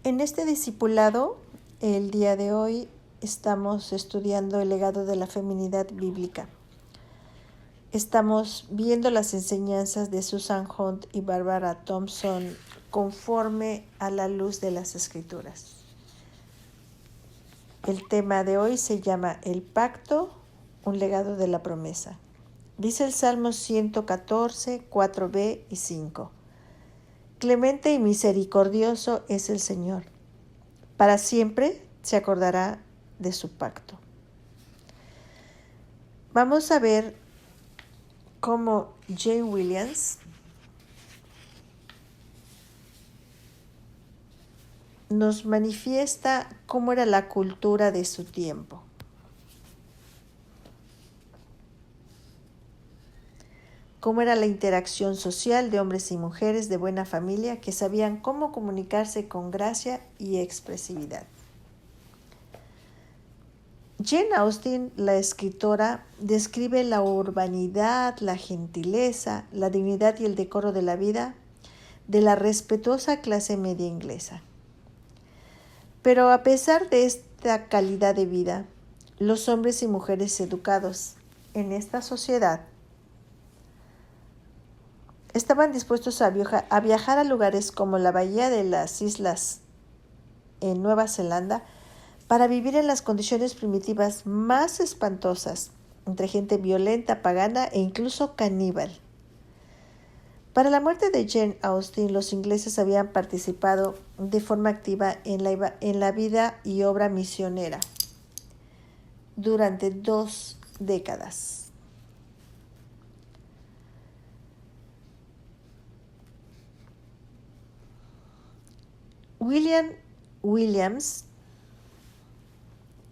En este discipulado, el día de hoy, estamos estudiando el legado de la feminidad bíblica. Estamos viendo las enseñanzas de Susan Hunt y Barbara Thompson conforme a la luz de las Escrituras. El tema de hoy se llama El Pacto, un legado de la promesa. Dice el Salmo 114, 4b y 5. Clemente y misericordioso es el Señor. Para siempre se acordará de su pacto. Vamos a ver cómo Jane Williams nos manifiesta cómo era la cultura de su tiempo. Cómo era la interacción social de hombres y mujeres de buena familia que sabían cómo comunicarse con gracia y expresividad. Jane Austen, la escritora, describe la urbanidad, la gentileza, la dignidad y el decoro de la vida de la respetuosa clase media inglesa. Pero a pesar de esta calidad de vida, los hombres y mujeres educados en esta sociedad estaban dispuestos a viajar a lugares como la Bahía de las Islas en Nueva Zelanda para vivir en las condiciones primitivas más espantosas, entre gente violenta, pagana e incluso caníbal. Para la muerte de Jane Austen, los ingleses habían participado de forma activa en la vida y obra misionera durante 2 décadas. William Williams,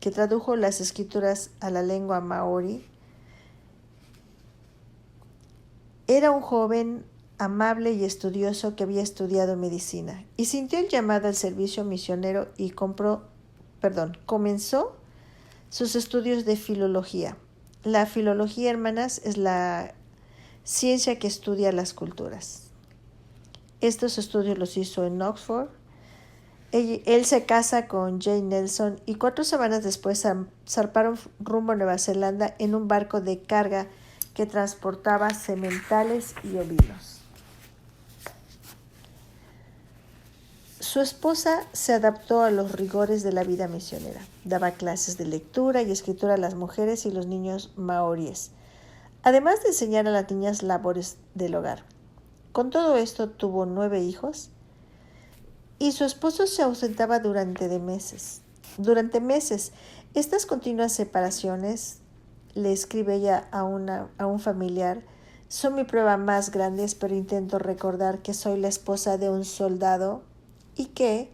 que tradujo las escrituras a la lengua maorí, era un joven amable y estudioso que había estudiado medicina y sintió el llamado al servicio misionero y comenzó sus estudios de filología. La filología, hermanas, es la ciencia que estudia las culturas. Estos estudios los hizo en Oxford. Él se casa con Jane Nelson y 4 semanas después zarparon rumbo a Nueva Zelanda en un barco de carga que transportaba sementales y ovinos. Su esposa se adaptó a los rigores de la vida misionera. Daba clases de lectura y escritura a las mujeres y los niños maoríes, además de enseñar a las niñas labores del hogar. Con todo esto tuvo 9 hijos y su esposo se ausentaba durante meses. Estas continuas separaciones, le escribe ella a un familiar, son mi prueba más grande, pero intento recordar que soy la esposa de un soldado y que,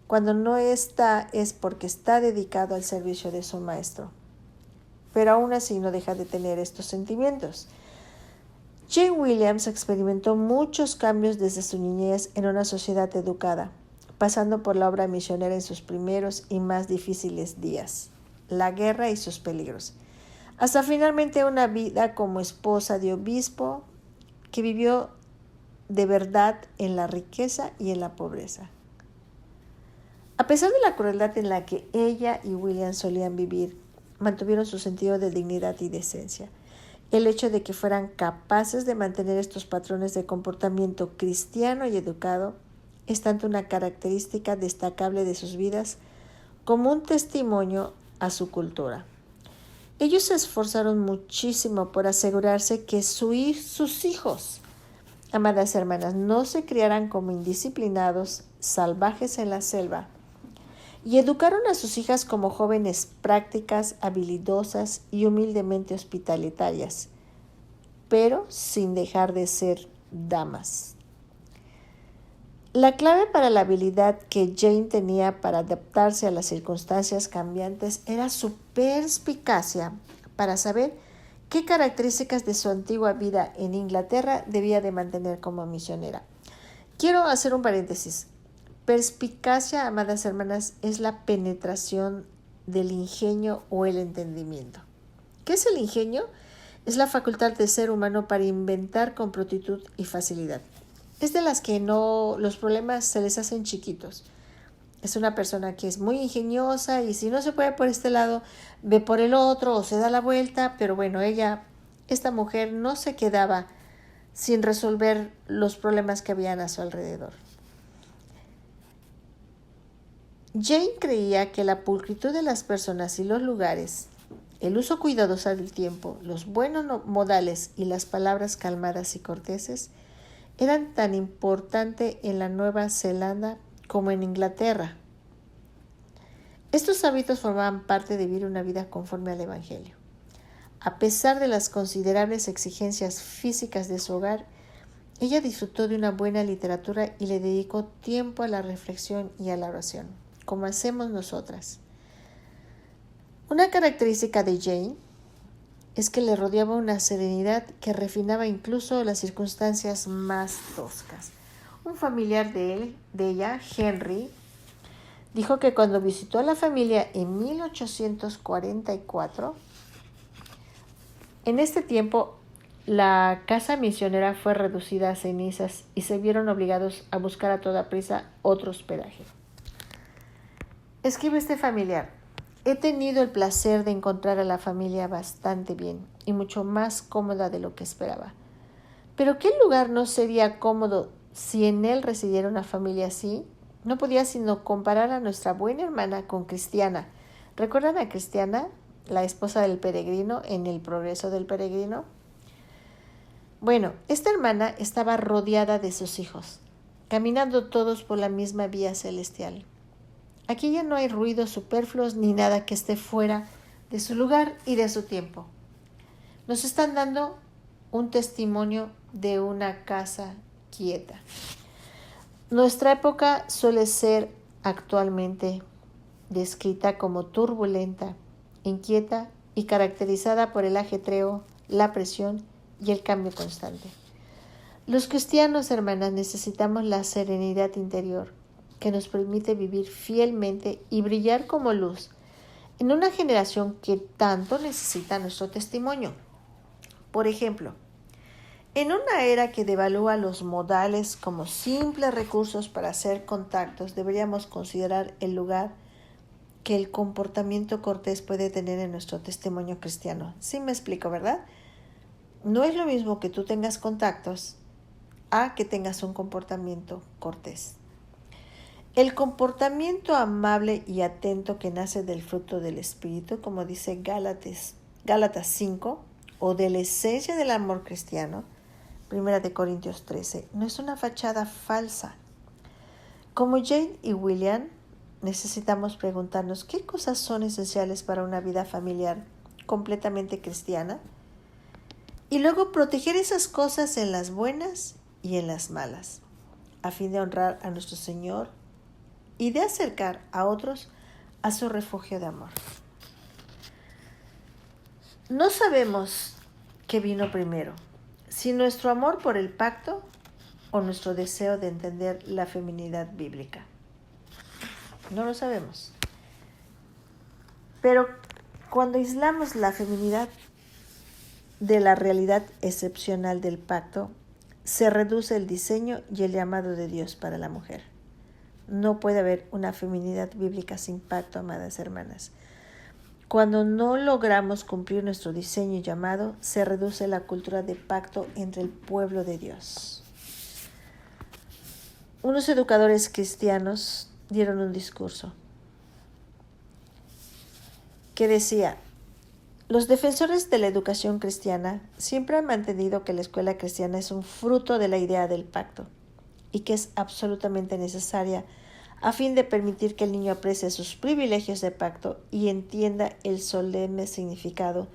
cuando no está, es porque está dedicado al servicio de su maestro. Pero aún así no deja de tener estos sentimientos. Jane Williams experimentó muchos cambios desde su niñez en una sociedad educada, pasando por la obra misionera en sus primeros y más difíciles días, la guerra y sus peligros, hasta finalmente una vida como esposa de obispo que vivió de verdad en la riqueza y en la pobreza. A pesar de la crueldad en la que ella y William solían vivir, mantuvieron su sentido de dignidad y decencia. El hecho de que fueran capaces de mantener estos patrones de comportamiento cristiano y educado es tanto una característica destacable de sus vidas como un testimonio a su cultura. Ellos se esforzaron muchísimo por asegurarse que sus hijos, amadas hermanas, no se criaran como indisciplinados, salvajes en la selva, y educaron a sus hijas como jóvenes prácticas, habilidosas y humildemente hospitalarias, pero sin dejar de ser damas. La clave para la habilidad que Jane tenía para adaptarse a las circunstancias cambiantes era su perspicacia para saber qué características de su antigua vida en Inglaterra debía de mantener como misionera. Quiero hacer un paréntesis. Perspicacia, amadas hermanas, es la penetración del ingenio o el entendimiento. ¿Qué es el ingenio? Es la facultad del ser humano para inventar con prontitud y facilidad. Es de las que los problemas se les hacen chiquitos. Es una persona que es muy ingeniosa y si no se puede por este lado, ve por el otro o se da la vuelta, pero bueno, esta mujer no se quedaba sin resolver los problemas que habían a su alrededor. Jane creía que la pulcritud de las personas y los lugares, el uso cuidadoso del tiempo, los buenos modales y las palabras calmadas y corteses eran tan importantes en la Nueva Zelanda como en Inglaterra. Estos hábitos formaban parte de vivir una vida conforme al Evangelio. A pesar de las considerables exigencias físicas de su hogar, ella disfrutó de una buena literatura y le dedicó tiempo a la reflexión y a la oración, como hacemos nosotras. Una característica de Jane es que le rodeaba una serenidad que refinaba incluso las circunstancias más toscas. Un familiar de ella, Henry, dijo que cuando visitó a la familia en 1844, en este tiempo la casa misionera fue reducida a cenizas y se vieron obligados a buscar a toda prisa otro hospedaje. Escribe este familiar: he tenido el placer de encontrar a la familia bastante bien y mucho más cómoda de lo que esperaba. Pero ¿qué lugar no sería cómodo si en él residiera una familia así? No podía sino comparar a nuestra buena hermana con Cristiana. ¿Recuerdan a Cristiana, la esposa del peregrino, en El progreso del peregrino? Bueno, esta hermana estaba rodeada de sus hijos, caminando todos por la misma vía celestial. Aquí ya no hay ruidos superfluos ni nada que esté fuera de su lugar y de su tiempo. Nos están dando un testimonio de una casa quieta. Nuestra época suele ser actualmente descrita como turbulenta, inquieta y caracterizada por el ajetreo, la presión y el cambio constante. Los cristianos, hermanas, necesitamos la serenidad interior que nos permite vivir fielmente y brillar como luz en una generación que tanto necesita nuestro testimonio. Por ejemplo, en una era que devalúa los modales como simples recursos para hacer contactos, deberíamos considerar el lugar que el comportamiento cortés puede tener en nuestro testimonio cristiano. Sí me explico, ¿verdad? No es lo mismo que tú tengas contactos a que tengas un comportamiento cortés. El comportamiento amable y atento que nace del fruto del Espíritu, como dice Gálatas 5, o de la esencia del amor cristiano, 1 Corintios 13, no es una fachada falsa. Como Jane y William, necesitamos preguntarnos qué cosas son esenciales para una vida familiar completamente cristiana y luego proteger esas cosas en las buenas y en las malas, a fin de honrar a nuestro Señor y de acercar a otros a su refugio de amor. No sabemos qué vino primero, si nuestro amor por el pacto o nuestro deseo de entender la feminidad bíblica. No lo sabemos. Pero cuando aislamos la feminidad de la realidad excepcional del pacto, se reduce el diseño y el llamado de Dios para la mujer. No puede haber una feminidad bíblica sin pacto, amadas hermanas. Cuando no logramos cumplir nuestro diseño y llamado, se reduce la cultura de pacto entre el pueblo de Dios. Unos educadores cristianos dieron un discurso que decía: los defensores de la educación cristiana siempre han mantenido que la escuela cristiana es un fruto de la idea del pacto y que es absolutamente necesaria a fin de permitir que el niño aprecie sus privilegios de pacto y entienda el solemne significado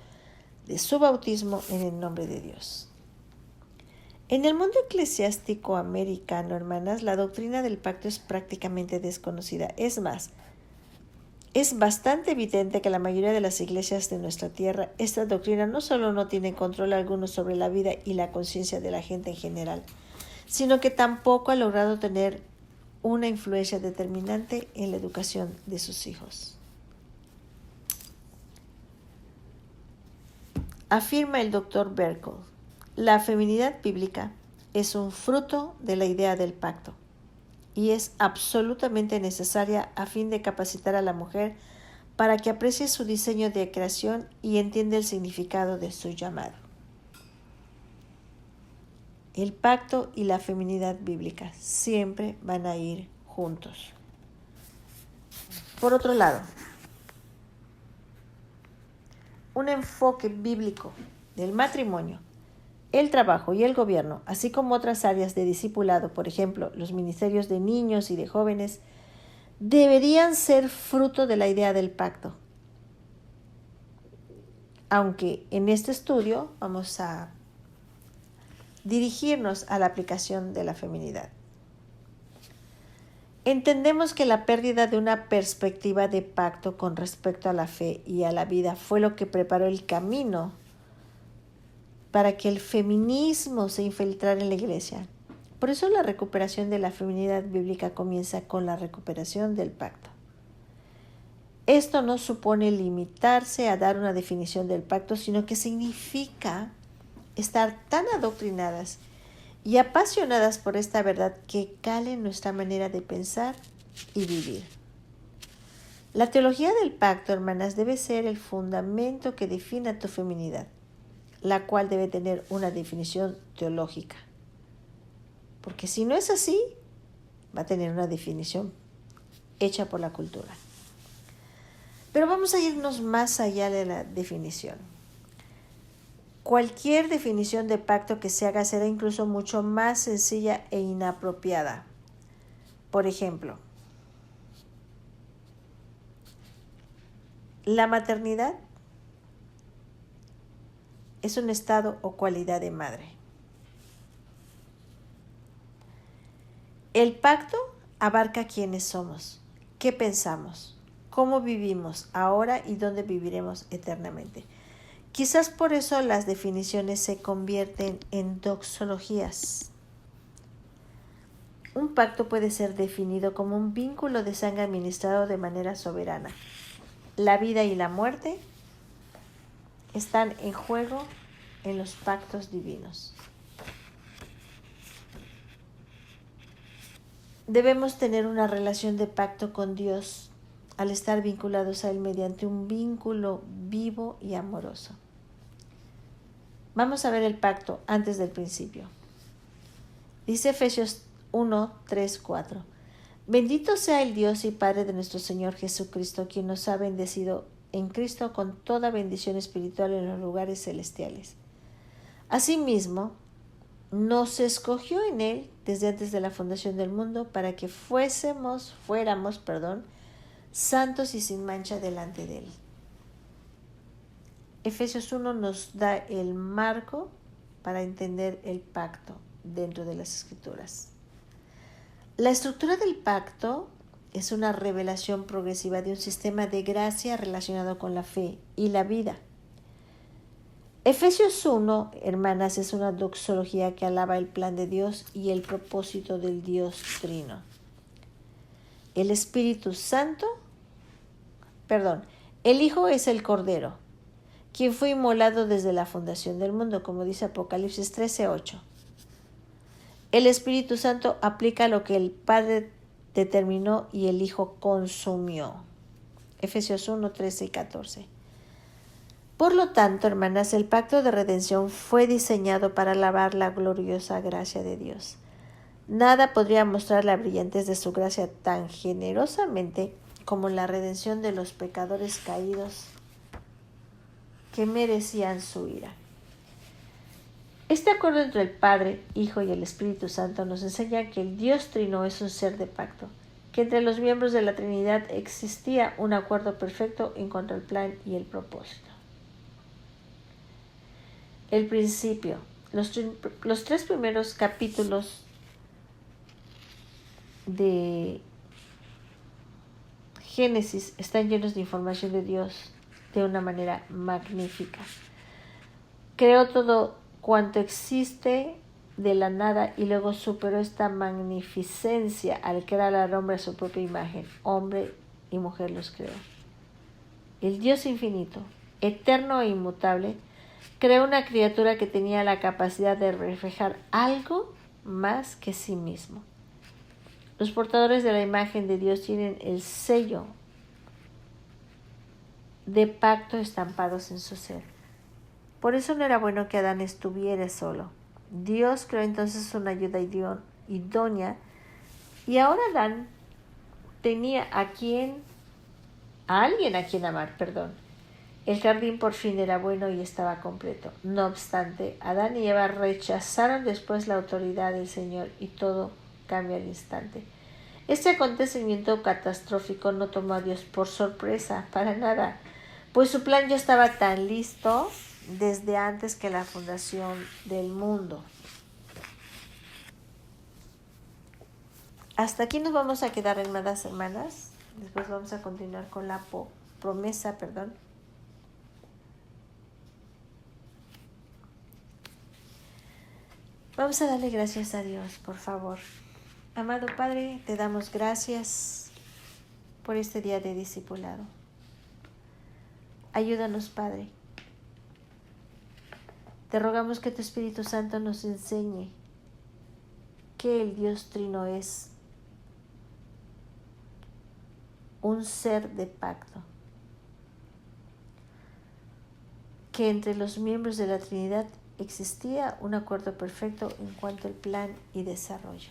de su bautismo en el nombre de Dios. En el mundo eclesiástico americano, hermanas, la doctrina del pacto es prácticamente desconocida. Es más, es bastante evidente que la mayoría de las iglesias de nuestra tierra, esta doctrina no solo no tiene control alguno sobre la vida y la conciencia de la gente en general, sino que tampoco ha logrado tener una influencia determinante en la educación de sus hijos. Afirma el Dr. Berkel, la feminidad bíblica es un fruto de la idea del pacto y es absolutamente necesaria a fin de capacitar a la mujer para que aprecie su diseño de creación y entienda el significado de su llamado. El pacto y la feminidad bíblica siempre van a ir juntos. Por otro lado, un enfoque bíblico del matrimonio, el trabajo y el gobierno, así como otras áreas de discipulado, por ejemplo, los ministerios de niños y de jóvenes, deberían ser fruto de la idea del pacto. Aunque en este estudio vamos a dirigirnos a la aplicación de la feminidad. Entendemos que la pérdida de una perspectiva de pacto con respecto a la fe y a la vida fue lo que preparó el camino para que el feminismo se infiltrara en la iglesia. Por eso la recuperación de la feminidad bíblica comienza con la recuperación del pacto. Esto no supone limitarse a dar una definición del pacto, sino que significa estar tan adoctrinadas y apasionadas por esta verdad que cale en nuestra manera de pensar y vivir. La teología del pacto, hermanas, debe ser el fundamento que defina tu feminidad, la cual debe tener una definición teológica. Porque si no es así, va a tener una definición hecha por la cultura. Pero vamos a irnos más allá de la definición. Cualquier definición de pacto que se haga será incluso mucho más sencilla e inapropiada. Por ejemplo, la maternidad es un estado o cualidad de madre. El pacto abarca quiénes somos, qué pensamos, cómo vivimos ahora y dónde viviremos eternamente. Quizás por eso las definiciones se convierten en doxologías. Un pacto puede ser definido como un vínculo de sangre administrado de manera soberana. La vida y la muerte están en juego en los pactos divinos. Debemos tener una relación de pacto con Dios al estar vinculados a Él mediante un vínculo vivo y amoroso. Vamos a ver el pacto antes del principio. Dice Efesios 1, 3, 4. Bendito sea el Dios y Padre de nuestro Señor Jesucristo, quien nos ha bendecido en Cristo con toda bendición espiritual en los lugares celestiales. Asimismo, nos escogió en Él desde antes de la fundación del mundo para que fuéramos, santos y sin mancha delante de Él. Efesios 1 nos da el marco para entender el pacto dentro de las Escrituras. La estructura del pacto es una revelación progresiva de un sistema de gracia relacionado con la fe y la vida. Efesios 1, hermanas, es una doxología que alaba el plan de Dios y el propósito del Dios Trino. El Hijo es el Cordero, quien fue inmolado desde la fundación del mundo, como dice Apocalipsis 13:8. El Espíritu Santo aplica lo que el Padre determinó y el Hijo consumió. Efesios 1, 13 y 14. Por lo tanto, hermanas, el pacto de redención fue diseñado para alabar la gloriosa gracia de Dios. Nada podría mostrar la brillantez de su gracia tan generosamente como la redención de los pecadores caídos que merecían su ira. Este acuerdo entre el Padre, Hijo y el Espíritu Santo nos enseña que el Dios Trino es un ser de pacto, que entre los miembros de la Trinidad existía un acuerdo perfecto en cuanto al plan y el propósito. El principio. Los 3 primeros capítulos de Génesis están llenos de información de Dios de una manera magnífica. Creó todo cuanto existe de la nada y luego superó esta magnificencia al crear al hombre a su propia imagen. Hombre y mujer los creó. El Dios infinito, eterno e inmutable, creó una criatura que tenía la capacidad de reflejar algo más que sí mismo. Los portadores de la imagen de Dios tienen el sello de pacto estampados en su ser. Por eso no era bueno que Adán estuviera solo. Dios creó entonces una ayuda idónea, y ahora Adán tenía a alguien a quien amar, perdón. El jardín por fin era bueno y estaba completo. No obstante, Adán y Eva rechazaron después la autoridad del Señor y todo cambia al instante. Este acontecimiento catastrófico no tomó a Dios por sorpresa, para nada, pues su plan ya estaba tan listo desde antes que la fundación del mundo. Hasta aquí nos vamos a quedar, amadas hermanas. Después vamos a continuar con la promesa. Vamos a darle gracias a Dios, por favor. Amado Padre, te damos gracias por este día de discipulado. Ayúdanos, Padre. Te rogamos que tu Espíritu Santo nos enseñe que el Dios Trino es un ser de pacto, que entre los miembros de la Trinidad existía un acuerdo perfecto en cuanto al plan y desarrollo.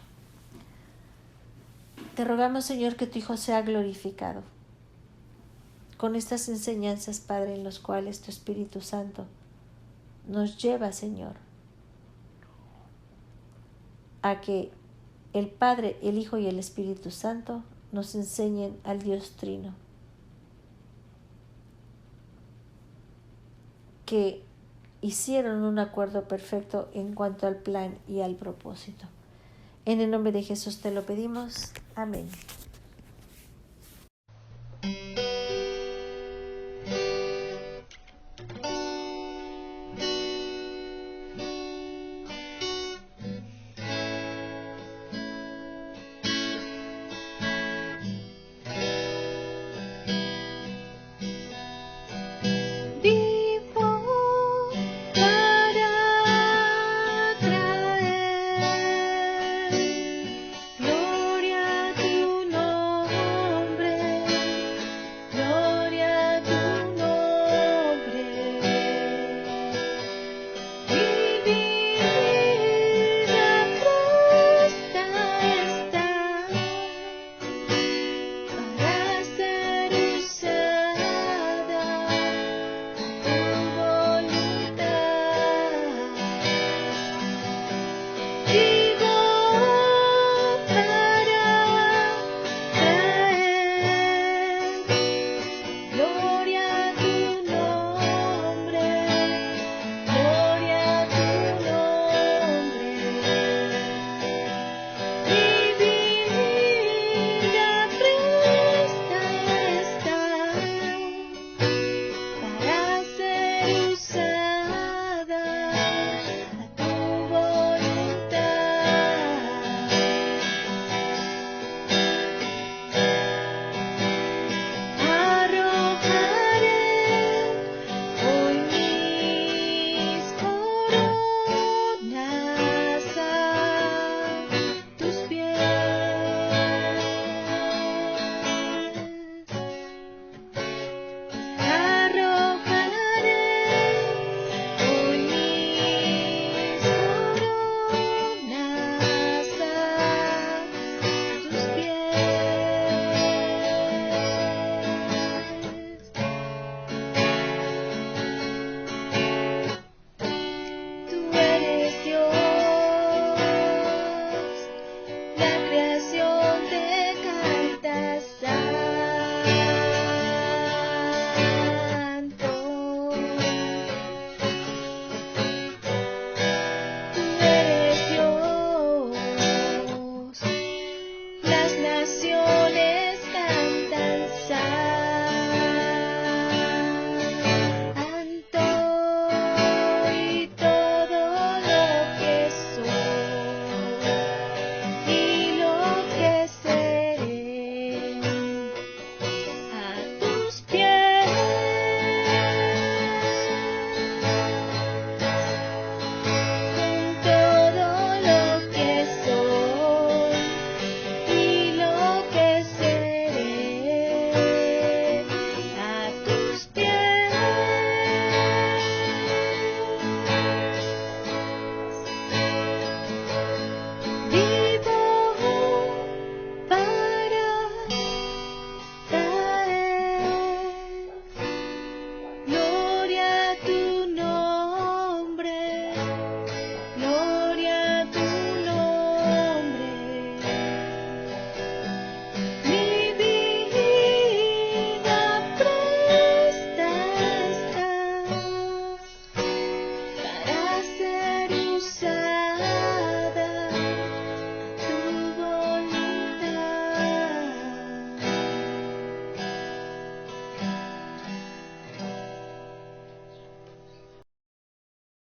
Te rogamos, Señor, que tu Hijo sea glorificado con estas enseñanzas, Padre, en los cuales tu Espíritu Santo nos lleva, Señor, a que el Padre, el Hijo y el Espíritu Santo nos enseñen al Dios Trino, que hicieron un acuerdo perfecto en cuanto al plan y al propósito. En el nombre de Jesús te lo pedimos. Amén. Las naciones